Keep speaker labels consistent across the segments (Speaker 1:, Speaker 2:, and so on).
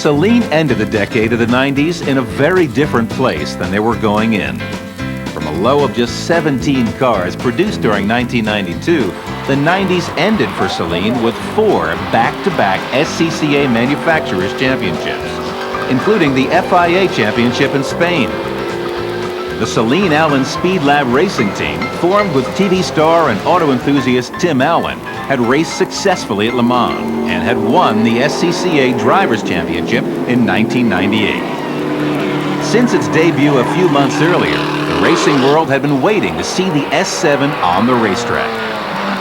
Speaker 1: Saleen ended the decade of the 90s in a very different place than they were going in. From a low of just 17 cars produced during 1992, the 90s ended for Saleen with 4 back-to-back SCCA Manufacturers Championships, including the FIA Championship in Spain. The Saleen Allen Speed Lab racing team, formed with TV star and auto enthusiast Tim Allen, had raced successfully at Le Mans and had won the SCCA Drivers' Championship in 1998. Since its debut a few months earlier, the racing world had been waiting to see the S7 on the racetrack.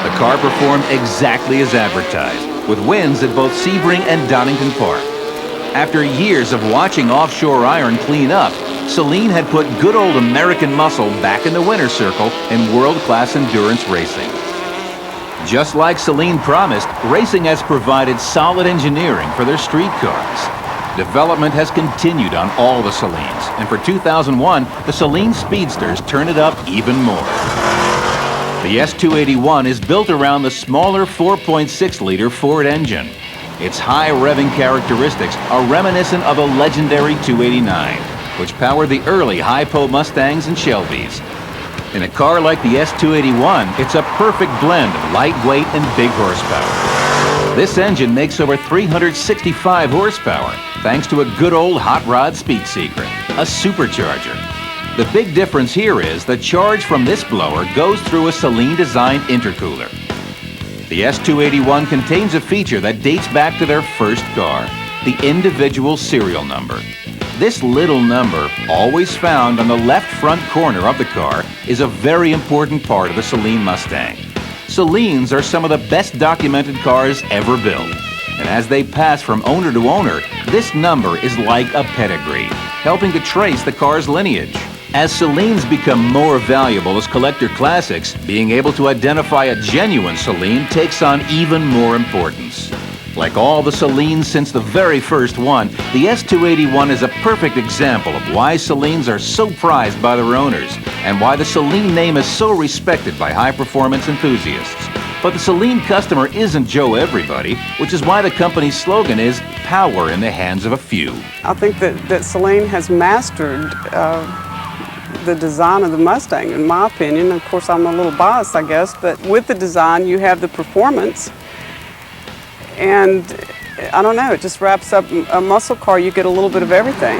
Speaker 1: The car performed exactly as advertised, with wins at both Sebring and Donington Park. After years of watching offshore iron clean up, Saleen had put good old American muscle back in the winner's circle in world-class endurance racing. Just like Saleen promised, racing has provided solid engineering for their street cars. Development has continued on all the Saleens, and for 2001, the Saleen Speedsters turn it up even more. The S281 is built around the smaller 4.6-liter Ford engine. Its high revving characteristics are reminiscent of a legendary 289, which powered the early Hypo Mustangs and Shelbys. In a car like the S281, it's a perfect blend of lightweight and big horsepower. This engine makes over 365 horsepower, thanks to a good old hot rod speed secret, a supercharger. The big difference here is the charge from this blower goes through a Saleen-designed intercooler. The S281 contains a feature that dates back to their first car, the individual serial number. This little number, always found on the left front corner of the car, is a very important part of the Saleen Mustang. Saleens are some of the best documented cars ever built. And as they pass from owner to owner, this number is like a pedigree, helping to trace the car's lineage. As Saleens become more valuable as collector classics, being able to identify a genuine Saleen takes on even more importance. Like all the Saleens since the very first one, the S281 is a perfect example of why Saleens are so prized by their owners and why the Saleen name is so respected by high-performance enthusiasts. But the Saleen customer isn't Joe Everybody, which is why the company's slogan is power in the hands of a few.
Speaker 2: I think that Saleen has mastered the design of the Mustang, in my opinion. Of course, I'm a little biased, I guess, but with the design, you have the performance. And I don't know, it just wraps up a muscle car. You get a little bit of everything.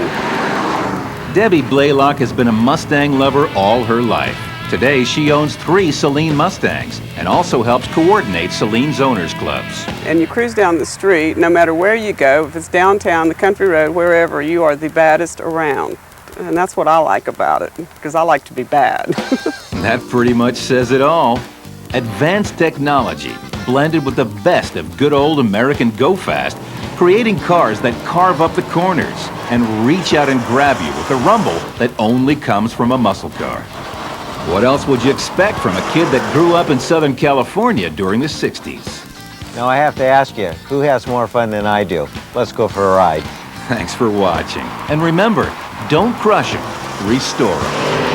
Speaker 1: Debbie Blaylock has been a Mustang lover all her life. Today, she owns 3 Saleen Mustangs and also helps coordinate Saleen's owners clubs.
Speaker 2: And you cruise down the street, no matter where you go, if it's downtown, the country road, wherever, you are the baddest around. And that's what I like about it, because I like to be bad.
Speaker 1: That pretty much says it all. Advanced technology, blended with the best of good old American go-fast, creating cars that carve up the corners and reach out and grab you with a rumble that only comes from a muscle car. What else would you expect from a kid that grew up in Southern California during the 60s?
Speaker 3: Now I have to ask you, who has more fun than I do? Let's go for a ride.
Speaker 1: Thanks for watching. And remember, don't crush them, restore them.